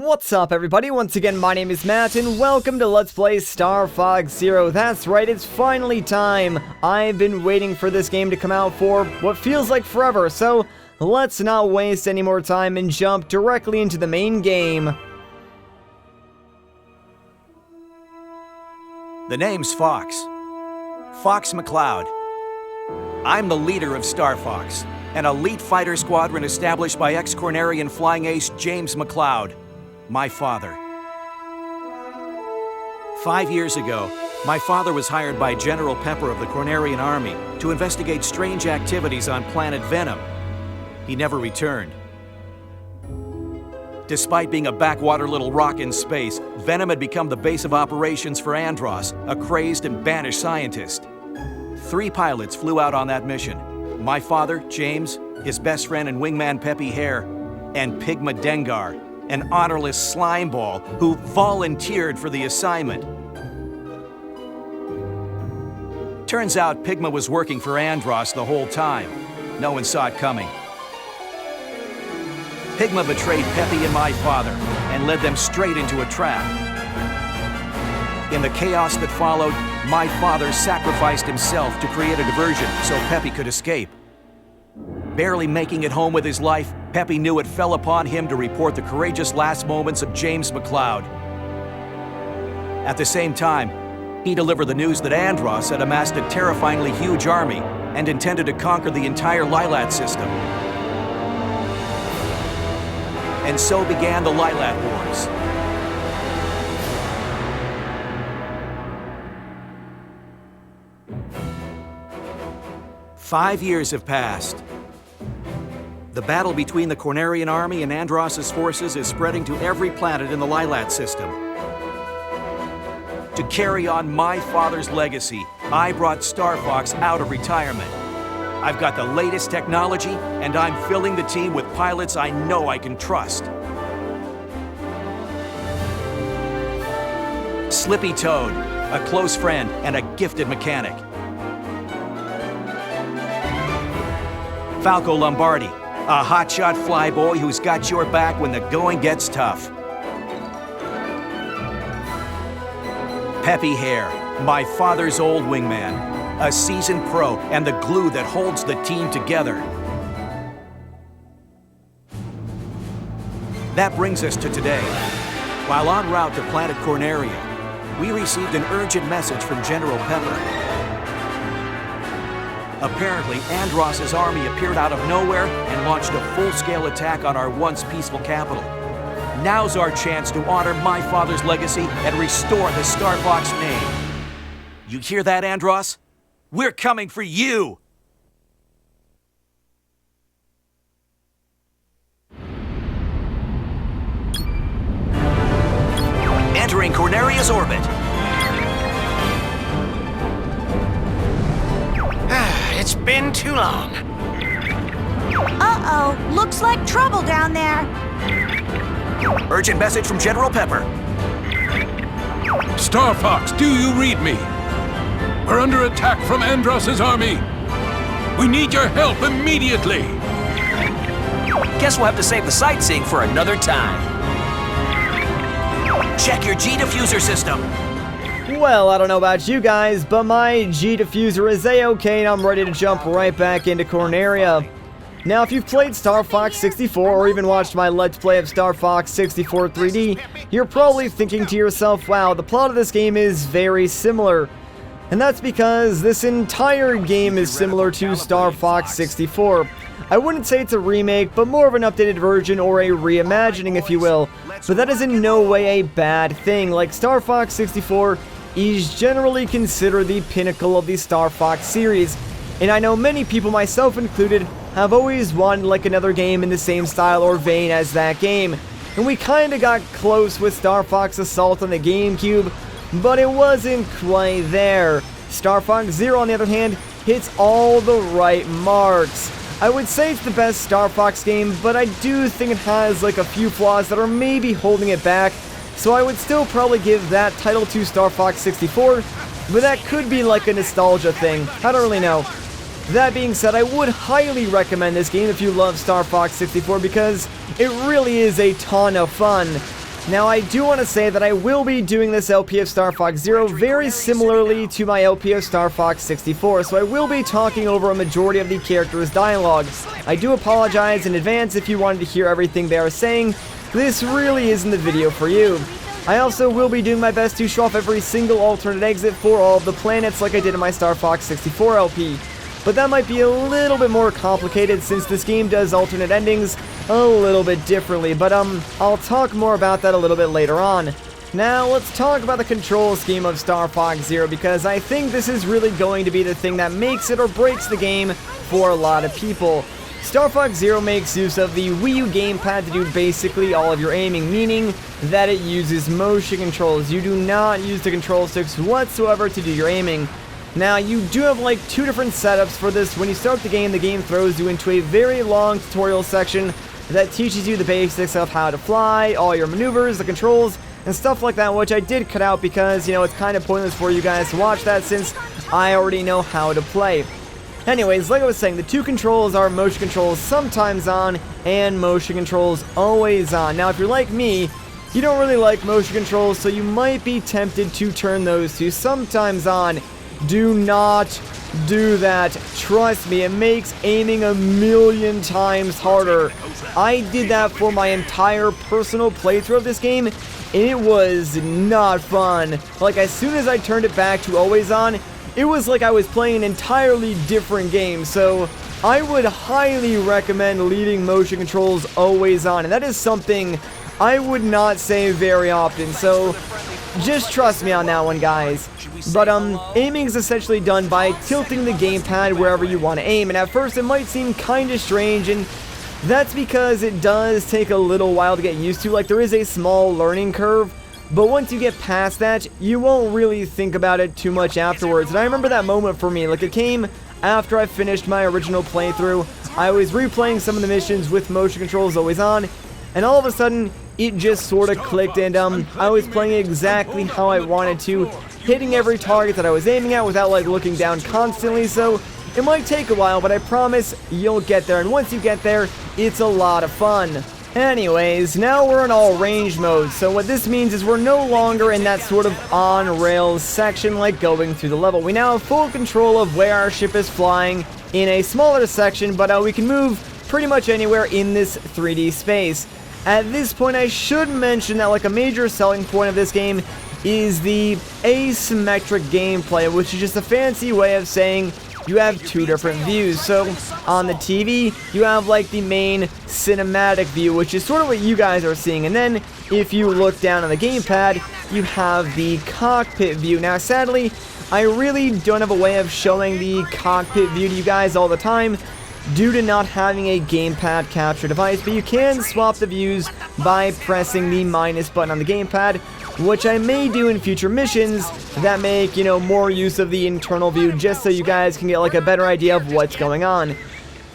What's up everybody, once again my name is Matt and welcome to Let's Play Star Fox Zero. That's right, it's finally time. I've been waiting for this game to come out for what feels like forever, so let's not waste any more time and jump directly into the main game. The name's Fox. Fox McCloud. I'm the leader of Star Fox, an elite fighter squadron established by ex-Cornerian flying ace James McCloud, my father. 5 years ago, my father was hired by General Pepper of the Cornerian Army to investigate strange activities on planet Venom. He never returned. Despite being a backwater little rock in space, Venom had become the base of operations for Andros, a crazed and banished scientist. 3 pilots flew out on that mission. My father, James, his best friend and wingman Peppy Hare, and Pigma Dengar, an honorless slimeball who volunteered for the assignment. Turns out Pigma was working for Andros the whole time. No one saw it coming. Pigma betrayed Peppy and my father and led them straight into a trap. In the chaos that followed, my father sacrificed himself to create a diversion so Peppy could escape. Barely making it home with his life, Peppy knew it fell upon him to report the courageous last moments of James McCloud. At the same time, he delivered the news that Andros had amassed a terrifyingly huge army and intended to conquer the entire Lilat system. And so began the Lilat Wars. Five years have passed. The battle between the Cornerian Army and Andros' forces is spreading to every planet in the Lilat system. To carry on my father's legacy, I brought Star Fox out of retirement. I've got the latest technology, and I'm filling the team with pilots I know I can trust. Slippy Toad, a close friend and a gifted mechanic. Falco Lombardi, a hotshot flyboy who's got your back when the going gets tough. Peppy Hare, my father's old wingman, a seasoned pro and the glue that holds the team together. That brings us to today. While en route to planet Corneria, we received an urgent message from General Pepper. Apparently, Andros' army appeared out of nowhere and launched a full-scale attack on our once peaceful capital. Now's our chance to honor my father's legacy and restore the Star Fox name. You hear that, Andros? We're coming for you! Entering Corneria's orbit. It's been too long. Uh-oh, looks like trouble down there. Urgent message from General Pepper. Star Fox, do you read me? We're under attack from Andros' army. We need your help immediately. Guess we'll have to save the sightseeing for another time. Check your G-diffuser system. Well, I don't know about you guys, but my G-diffuser is A-okay and I'm ready to jump right back into Corneria. Now, if you've played Star Fox 64 or even watched my Let's Play of Star Fox 64 3D, you're probably thinking to yourself, wow, the plot of this game is very similar. And that's because this entire game is similar to Star Fox 64. I wouldn't say it's a remake, but more of an updated version or a reimagining, if you will. But that is in no way a bad thing. Like, Star Fox 64 is generally considered the pinnacle of the Star Fox series, and I know many people, myself included, have always wanted like another game in the same style or vein as that game, and we kinda got close with Star Fox Assault on the GameCube, but it wasn't quite there. Star Fox Zero, on the other hand, hits all the right marks. I would say it's the best Star Fox game, but I do think it has like a few flaws that are maybe holding it back. So I would still probably give that title to Star Fox 64, but that could be like a nostalgia thing. I don't really know. That being said, I would highly recommend this game if you love Star Fox 64 because it really is a ton of fun. Now, I do want to say that I will be doing this LP of Star Fox Zero very similarly to my LP of Star Fox 64, so I will be talking over a majority of the characters' dialogue. I do apologize in advance if you wanted to hear everything they are saying. This really isn't the video for you. I also will be doing my best to show off every single alternate exit for all of the planets like I did in my Star Fox 64 LP. But that might be a little bit more complicated since this game does alternate endings a little bit differently, but I'll talk more about that a little bit later on. Now, let's talk about the control scheme of Star Fox Zero, because I think this is really going to be the thing that makes it or breaks the game for a lot of people. Star Fox Zero makes use of the Wii U gamepad to do basically all of your aiming, meaning that it uses motion controls. You do not use the control sticks whatsoever to do your aiming. Now, you do have like two different setups for this. When you start the game throws you into a very long tutorial section that teaches you the basics of how to fly, all your maneuvers, the controls, and stuff like that, which I did cut out because, you know, it's kind of pointless for you guys to watch that since I already know how to play. Anyways, like I was saying, the two controls are motion controls sometimes on and motion controls always on. Now, if you're like me, you don't really like motion controls, so you might be tempted to turn those to sometimes on. Do not do that. Trust me, it makes aiming a million times harder. I did that for my entire personal playthrough of this game, and it was not fun. Like, as soon as I turned it back to always on, it was like I was playing an entirely different game. So I would highly recommend leaving motion controls always on, and that is something I would not say very often, so just trust me on that one, guys. But aiming is essentially done by tilting the gamepad wherever you want to aim, and at first it might seem kind of strange, and that's because it does take a little while to get used to. Like, there is a small learning curve, but once you get past that, you won't really think about it too much afterwards. And I remember that moment for me. Like, it came after I finished my original playthrough. I was replaying some of the missions with motion controls always on, and all of a sudden, it just sort of clicked, and I was playing exactly how I wanted to, hitting every target that I was aiming at without, like, looking down constantly. So it might take a while, but I promise you'll get there, and once you get there, it's a lot of fun. Anyways, now we're in all range mode, so what this means is we're no longer in that sort of on-rails section like going through the level. We now have full control of where our ship is flying in a smaller section, but we can move pretty much anywhere in this 3D space. At this point, I should mention that like a major selling point of this game is the asymmetric gameplay, which is just a fancy way of saying you have two different views. So on the TV, you have like the main cinematic view, which is sort of what you guys are seeing. And then if you look down on the gamepad, you have the cockpit view. Now, sadly, I really don't have a way of showing the cockpit view to you guys all the time due to not having a gamepad capture device, but you can swap the views by pressing the minus button on the gamepad, which I may do in future missions that make, you know, more use of the internal view, just so you guys can get like a better idea of what's going on.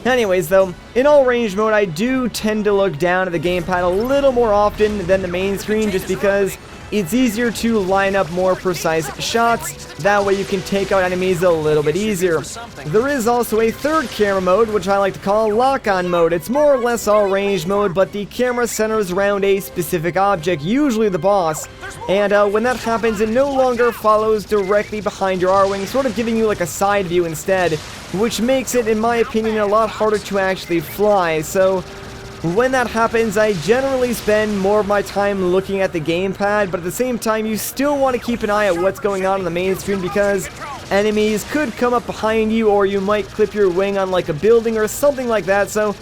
Anyways, though, in all range mode, I do tend to look down at the gamepad a little more often than the main screen, just because it's easier to line up more precise shots. That way you can take out enemies a little bit easier. There is also a third camera mode, which I like to call lock-on mode. It's more or less all range mode, but the camera centers around a specific object, usually the boss. And when that happens, it no longer follows directly behind your R-wing, sort of giving you like a side view instead, which makes it, in my opinion, a lot harder to actually fly. So when that happens, I generally spend more of my time looking at the gamepad, but at the same time, you still want to keep an eye at what's going on the main screen, because enemies could come up behind you, or you might clip your wing on like a building or something like that. So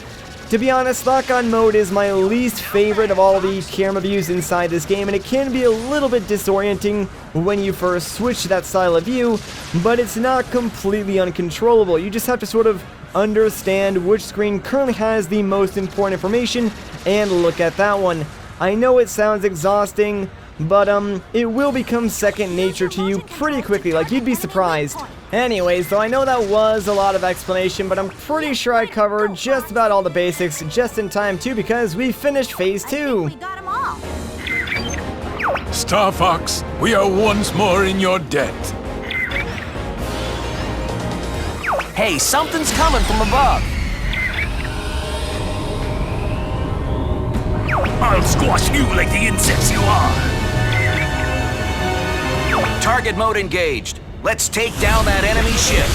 to be honest, lock-on mode is my least favorite of all the camera views inside this game, and it can be a little bit disorienting when you first switch to that style of view, but it's not completely uncontrollable. You just have to sort of understand which screen currently has the most important information and look at that one. I know it sounds exhausting, but it will become second nature to you pretty quickly, like you'd be surprised. Anyways, though, I know that was a lot of explanation, but I'm pretty sure I covered just about all the basics just in time too, because we finished Phase 2. We got them all. Star Fox, we are once more in your debt. Hey, something's coming from above. I'll squash you like the insects you are. Target mode engaged. Let's take down that enemy ship.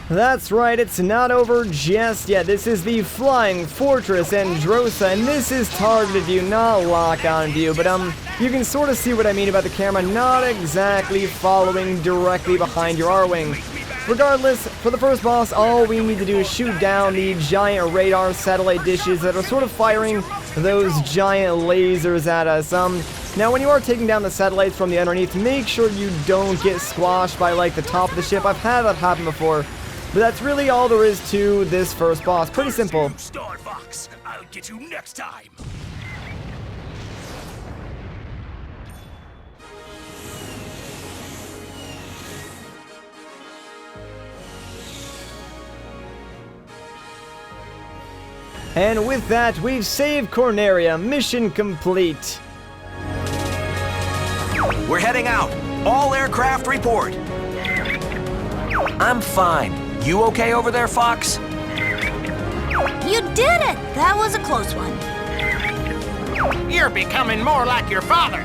That's right, it's not over just yet. This is the Flying Fortress Androsa, and this is targeted view, not lock-on view. But you can sort of see what I mean about the camera not exactly following directly behind your R-Wing. Regardless, for the first boss, all we need to do is shoot down the giant radar satellite dishes that are sort of firing those giant lasers at us. Now, when you are taking down the satellites from the underneath, make sure you don't get squashed by, like, the top of the ship. I've had that happen before. But that's really all there is to this first boss. Pretty simple. Star Fox, I'll get you next time. And with that, we've saved Corneria. Mission complete. We're heading out. All aircraft report. I'm fine. You okay over there, Fox? You did it! That was a close one. You're becoming more like your father.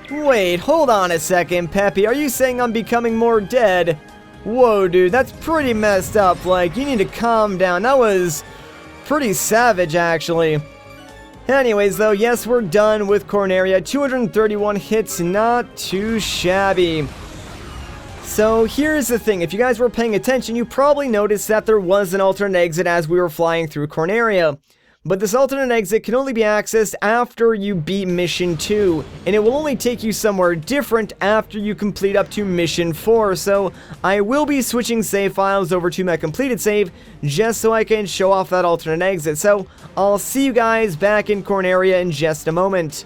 Wait, hold on a second, Peppy. Are you saying I'm becoming more dead? Whoa, dude, that's pretty messed up. Like, you need to calm down. That was pretty savage, actually. Anyways, though, yes, we're done with Corneria. 231 hits, not too shabby. So here's the thing, if you guys were paying attention, you probably noticed that there was an alternate exit as we were flying through Corneria. But this alternate exit can only be accessed after you beat Mission 2, and it will only take you somewhere different after you complete up to Mission 4, so I will be switching save files over to my completed save, just so I can show off that alternate exit. So I'll see you guys back in Corneria in just a moment.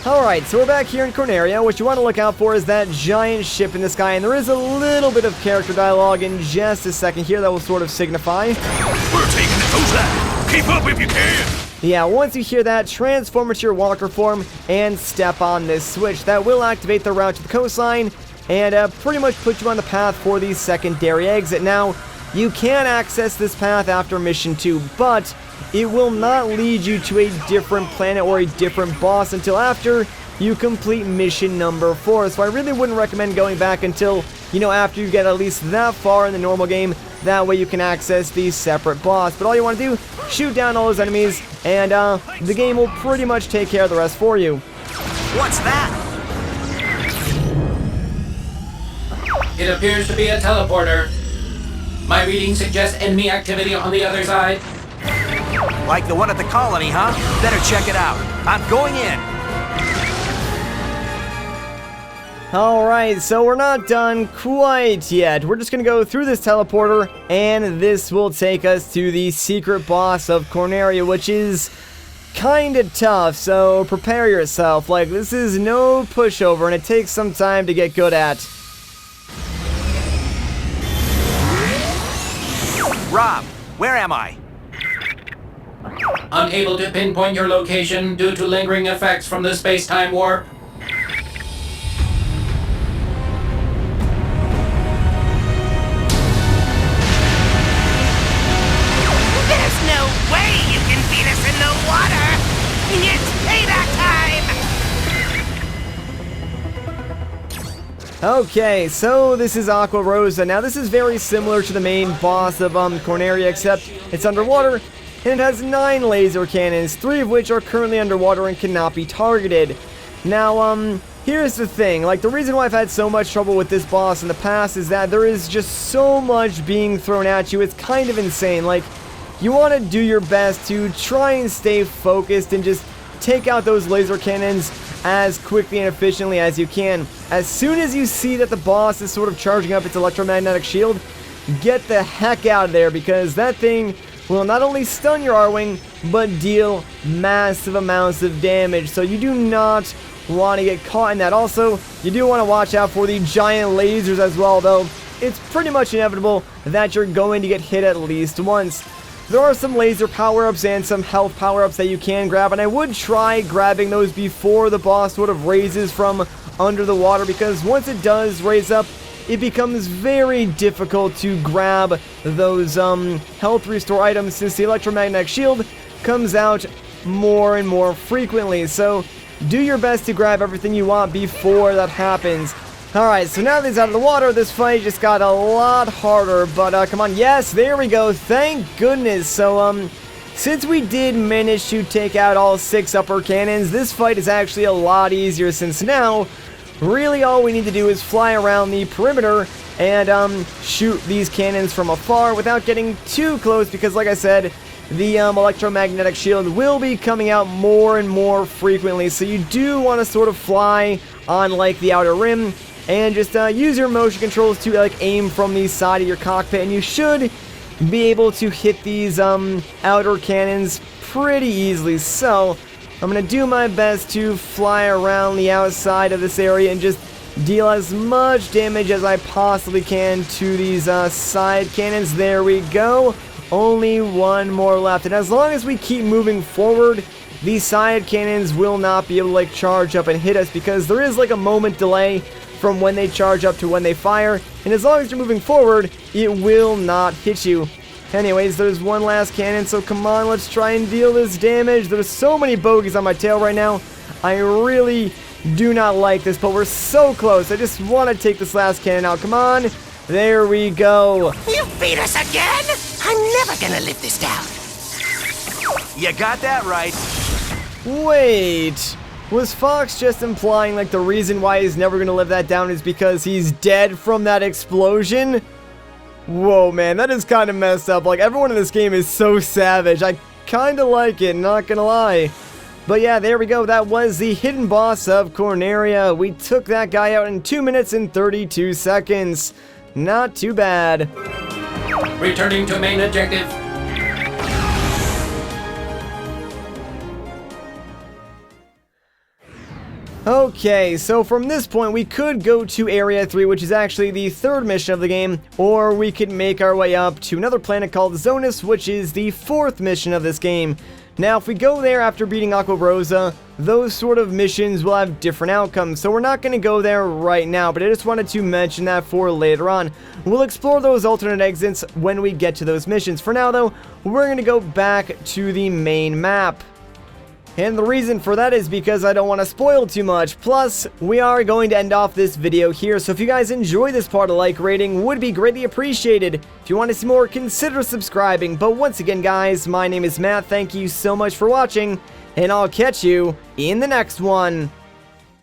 Alright, so we're back here in Corneria. What you want to look out for is that giant ship in the sky, and there is a little bit of character dialogue in just a second here that will sort of signify. We're taking the coast line. Keep up if you can. Yeah, once you hear that, transform into your walker form and step on this switch. That will activate the route to the coastline and pretty much put you on the path for the secondary exit. Now, you can access this path after Mission 2, but it will not lead you to a different planet or a different boss until after you complete mission number 4. So I really wouldn't recommend going back until, you know, after you get at least that far in the normal game. That way you can access the separate boss. But all you want to do, shoot down all those enemies, and the game will pretty much take care of the rest for you. What's that? It appears to be a teleporter. My reading suggests enemy activity on the other side. Like the one at the colony, huh? Better check it out. I'm going in. Alright, so we're not done quite yet. We're just going to go through this teleporter, and this will take us to the secret boss of Corneria, which is kind of tough, so prepare yourself. Like, this is no pushover, and it takes some time to get good at. Rob, where am I? Unable to pinpoint your location due to lingering effects from the space-time warp. There's no way you can beat us in the water! It's payback time! Okay, so this is Aqua Rosa. Now, this is very similar to the main boss of Corneria, except it's underwater, and it has 9 laser cannons, 3 of which are currently underwater and cannot be targeted. Now, here's the thing. Like, the reason why I've had so much trouble with this boss in the past is that there is just so much being thrown at you. It's kind of insane. Like, you want to do your best to try and stay focused and just take out those laser cannons as quickly and efficiently as you can. As soon as you see that the boss is sort of charging up its electromagnetic shield, get the heck out of there, because that thing will not only stun your R-Wing, but deal massive amounts of damage. So you do not want to get caught in that. Also, you do want to watch out for the giant lasers as well, though it's pretty much inevitable that you're going to get hit at least once. There are some laser power-ups and some health power-ups that you can grab, and I would try grabbing those before the boss sort of raises from under the water, because once it does raise up, it becomes very difficult to grab those health restore items, since the electromagnetic shield comes out more and more frequently. So do your best to grab everything you want before that happens. Alright, so now that he's out of the water, this fight just got a lot harder. But come on, yes, there we go. Thank goodness. So since we did manage to take out all 6 upper cannons, this fight is actually a lot easier, since now really all we need to do is fly around the perimeter and shoot these cannons from afar without getting too close, because like I said, the electromagnetic shield will be coming out more and more frequently. So you do want to sort of fly on like the outer rim and just use your motion controls to like aim from the side of your cockpit, and you should be able to hit these outer cannons pretty easily. So I'm gonna do my best to fly around the outside of this area and just deal as much damage as I possibly can to these side cannons. There we go. Only one more left, and as long as we keep moving forward, these side cannons will not be able to like charge up and hit us, because there is like a moment delay from when they charge up to when they fire, and as long as you're moving forward, it will not hit you. Anyways, there's one last cannon, so come on, let's try and deal this damage. There's so many bogeys on my tail right now. I really do not like this, but we're so close. I just want to take this last cannon out. Come on. There we go. You beat us again? I'm never gonna live this down. You got that right. Wait. Was Fox just implying like the reason why he's never going to live that down is because he's dead from that explosion? Whoa, man, that is kind of messed up. Like, everyone in this game is so savage. I kind of like it, not gonna lie. But yeah, there we go. That was the hidden boss of Corneria. We took that guy out in 2 minutes and 32 seconds. Not too bad. Returning to main objective. Okay, so from this point, we could go to Area 3, which is actually the 3rd mission of the game, or we could make our way up to another planet called Zonus, which is the 4th mission of this game. Now, if we go there after beating Aqua Rosa, those sort of missions will have different outcomes, so we're not going to go there right now, but I just wanted to mention that for later on. We'll explore those alternate exits when we get to those missions. For now, though, we're going to go back to the main map. And the reason for that is because I don't want to spoil too much. Plus, we are going to end off this video here, so if you guys enjoy this part, a like rating would be greatly appreciated. If you want to see more, consider subscribing. But once again, guys, my name is Matt. Thank you so much for watching, and I'll catch you in the next one.